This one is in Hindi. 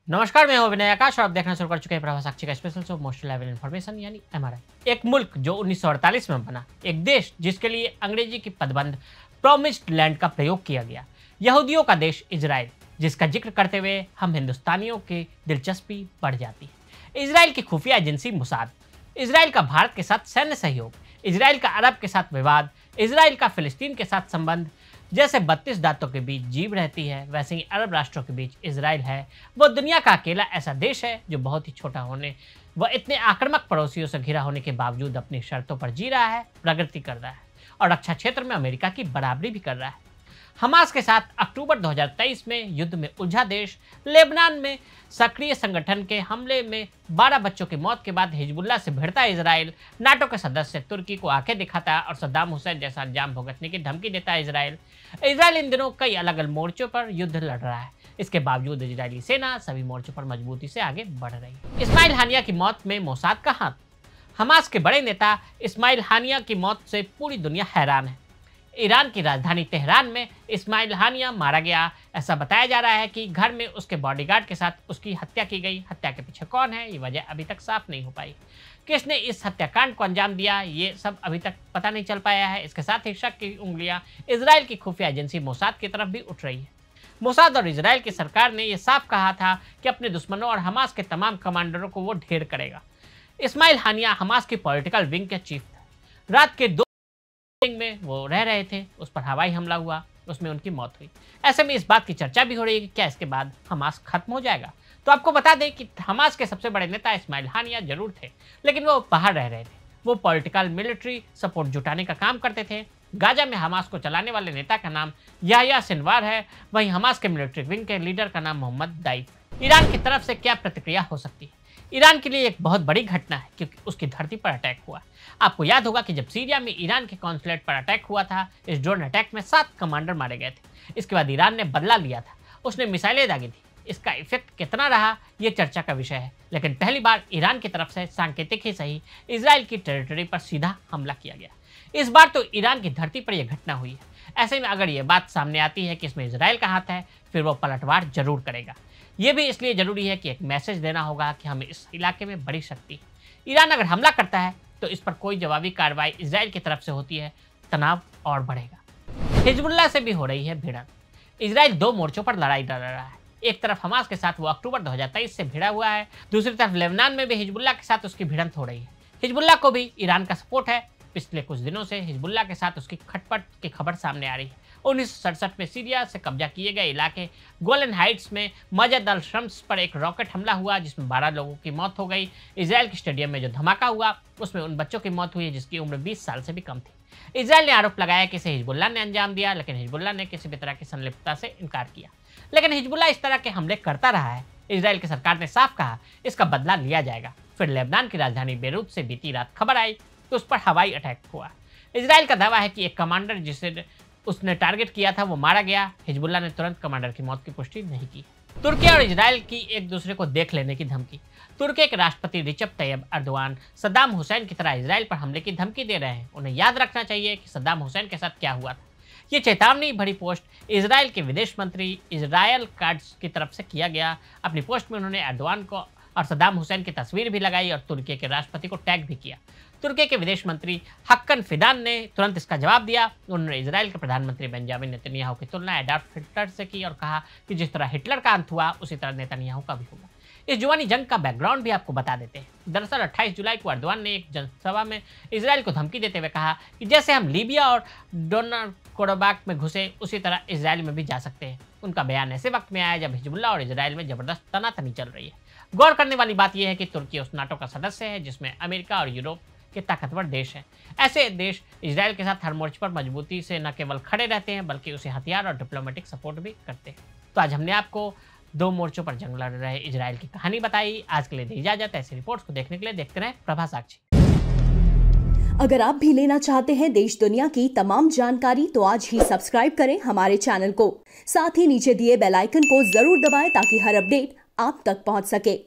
नमस्कार, मैं हूं अभिनय आकाश और आप देखना शुरू कर चुके हैं प्रभा साक्षी का special show most reliable information यानी एमआरआई। एक मुल्क जो 1948 में बना, एक देश जिसके लिए अंग्रेजी की पदबंध प्रॉमिस्ड लैंड का प्रयोग किया गया, यहूदियों का देश इजराइल, जिसका जिक्र करते हुए हम हिंदुस्तानियों की दिलचस्पी बढ़ जाती है। इजराइल की खुफिया एजेंसी मुसाद, इजराइल का भारत के साथ सैन्य सहयोग, इजराइल का अरब के साथ विवाद, इजराइल का फिलिस्तीन के साथ संबंध। जैसे 32 दांतों के बीच जीभ रहती है, वैसे ही अरब राष्ट्रों के बीच इजराइल है। वो दुनिया का अकेला ऐसा देश है जो बहुत ही छोटा होने व इतने आक्रामक पड़ोसियों से घिरा होने के बावजूद अपनी शर्तों पर जी रहा है, प्रगति कर रहा है और रक्षा क्षेत्र में अमेरिका की बराबरी भी कर रहा है। हमास के साथ अक्टूबर 2023 में युद्ध में उलझा देश, लेबनान में सक्रिय संगठन के हमले में 12 बच्चों की मौत के बाद हिजबुल्लाह से भिड़ता इजराइल, नाटो के सदस्य तुर्की को आंखें दिखाता है और सद्दाम हुसैन जैसा अंजाम भुगतने की धमकी देता है इजराइल इन दिनों कई अलग अलग मोर्चों पर युद्ध लड़ रहा है। इसके बावजूद इजरायली सेना सभी मोर्चों पर मजबूती से आगे बढ़ रही है। इस्माइल हानिया की मौत में मोसाद का हाथ। हमास के बड़े नेता इस्माइल हानिया की मौत से पूरी दुनिया हैरान है। ईरान की राजधानी तेहरान में इस्माइल हानिया मारा गया। ऐसा बताया जा रहा है कि घर में उसके बॉडीगार्ड के साथ उसकी हत्या की गई। हत्या के पीछे कौन है, ये वजह अभी तक साफ नहीं हो पाई। किसने इस हत्याकांड को अंजाम दिया, ये सब अभी तक पता नहीं चल पाया है। इसके साथ ही शक की उंगलियां इजराइल की खुफिया एजेंसी मोसाद की तरफ भी उठ रही है। मोसाद और इजराइल की सरकार ने यह साफ कहा था कि अपने दुश्मनों और हमास के तमाम कमांडरों को वो ढेर करेगा। इस्माइल हानिया हमास की पॉलिटिकल विंग के चीफ थे। रात के 2 में वो रह रहे थे, उस पर हवाई हमला हुआ, उसमें उनकी मौत हुई। ऐसे में इस बात की चर्चा भी हो रही है कि क्या इसके बाद हमास खत्म हो जाएगा। तो आपको बता दें कि हमास के सबसे बड़े नेता इस्माइल हानिया जरूर थे, लेकिन वो बाहर रह रहे थे। वो पॉलिटिकल मिलिट्री सपोर्ट जुटाने का काम करते थे। गाजा में हमास को चलाने वाले नेता का नाम याह्या सिनवार है, वहीं हमास के मिलिट्री विंग के लीडर का नाम मोहम्मद दाइफ। ईरान की तरफ से क्या प्रतिक्रिया हो सकती है? ईरान के लिए एक बहुत बड़ी घटना है, क्योंकि उसकी धरती पर अटैक हुआ। आपको याद होगा कि जब सीरिया में ईरान के कॉन्सुलेट पर अटैक हुआ था, इस ड्रोन अटैक में 7 कमांडर मारे गए थे। इसके बाद ईरान ने बदला लिया था, उसने मिसाइलें दागी थी। इसका इफेक्ट कितना रहा, ये चर्चा का विषय है, लेकिन पहली बार ईरान की तरफ से सांकेतिक ही सही इजराइल की टेरिटरी पर सीधा हमला किया गया। इस बार तो ईरान की धरती पर यह घटना हुई है। ऐसे में अगर ये बात सामने आती है कि इसमें इजराइल का हाथ है, फिर वो पलटवार जरूर करेगा। ये भी इसलिए जरूरी है कि एक मैसेज देना होगा कि हमें इस इलाके में बड़ी शक्ति है। ईरान अगर हमला करता है तो इस पर कोई जवाबी कार्रवाई इजराइल की तरफ से होती है, तनाव और बढ़ेगा। हिजबुल्लाह से भी हो रही है भिड़ंत। इजराइल 2 मोर्चों पर लड़ाई लड़ रहा है। एक तरफ हमास के साथ वो अक्टूबर 2023 से भिड़ा हुआ है, दूसरी तरफ लेबनान में भी हिजबुल्लाह के साथ उसकी भिड़ंत हो रही है। हिजबुल्लाह को भी ईरान का सपोर्ट है। पिछले कुछ दिनों से हिजबुल्लाह के साथ उसकी खटपट की खबर सामने आ रही है। 1967 में सीरिया से कब्जा किए गए इलाके गोलन हाइट्स में मजद अल शम्स पर एक रॉकेट हमला हुआ, जिसमें 12 लोगों की मौत हो गई। इजराइल के स्टेडियम में जो धमाका हुआ, उसमें उन बच्चों की मौत हुई है जिसकी उम्र 20 साल से भी कम थी। इजराइल ने आरोप लगाया कि इसे हिजबुल्लाह ने अंजाम दिया, लेकिन हिजबुल्लाह ने किसी भी तरह की संलिप्तता से इनकार किया। लेकिन हिजबुल्लाह इस तरह के हमले करता रहा है। इजराइल की सरकार ने साफ कहा इसका बदला लिया जाएगा। फिर लेबनान की राजधानी बेरूत से बीती रात खबर आई तो उस पर हवाई अटैक हुआ। इजराइल का दावा है कि एक कमांडर जिसे उसने टारगेट किया था वो मारा गया। हिजबुल्लाह ने तुरंत कमांडर की मौत की पुष्टि नहीं की। तुर्की और इजराइल की एक दूसरे को देख लेने की धमकी। तुर्की के राष्ट्रपति रिसेप तैयब एर्दोगान सद्दाम हुसैन की तरह इजराइल पर हमले की धमकी दे रहे हैं। उन्हें याद रखना चाहिए कि सद्दाम हुसैन के साथ क्या हुआ था। ये चेतावनी भरी पोस्ट इजराइल के विदेश मंत्री इजराइल काट्ज की तरफ से किया गया। अपनी पोस्ट में उन्होंने एर्दोगान को और सद्दाम हुसैन की तस्वीर भी लगाई और तुर्की के राष्ट्रपति को टैग भी किया। तुर्की के विदेश मंत्री हक्कन फिदान ने तुरंत इसका जवाब दिया। उन्होंने इजराइल के प्रधानमंत्री बेंजामिन नेतन्याहू की तुलना एडॉल्फ हिटलर से की और कहा कि जिस तरह हिटलर का अंत हुआ, उसी तरह नेतन्याहू का भी होगा। इस जुबानी जंग का बैकग्राउंड भी आपको बता देते हैं। दरअसल 28 जुलाई को एर्दोगान ने एक जनसभा में इजराइल को धमकी देते हुए कहा कि जैसे हम लीबिया और डोनर कोरबाक में घुसे, उसी तरह इजराइल में भी जा सकते हैं। उनका बयान ऐसे वक्त में आया जब हिजबुल्लाह और इजराइल में जबरदस्त तनातनी चल रही है। गौर करने वाली बात यह है कि तुर्की उस नाटो का सदस्य है जिसमें अमेरिका और यूरोप के ताकतवर देश हैं। ऐसे देश इजराइल के साथ हर मोर्चे पर मजबूती से न केवल खड़े रहते हैं, बल्कि उसे हथियार और डिप्लोमेटिक सपोर्ट भी करते हैं। तो आज हमने आपको 2 मोर्चों पर जंग लड़ रहे इजराइल की कहानी बताई। आज के लिए दी इजाजत। ऐसी रिपोर्ट्स को देखने के लिए देखते रहें प्रभा साक्षी। अगर आप भी लेना चाहते हैं देश दुनिया की तमाम जानकारी, तो आज ही सब्सक्राइब करें हमारे चैनल को। साथ ही नीचे दिए बेल आइकन को जरूर दबाएं ताकि हर अपडेट आप तक पहुंच सके।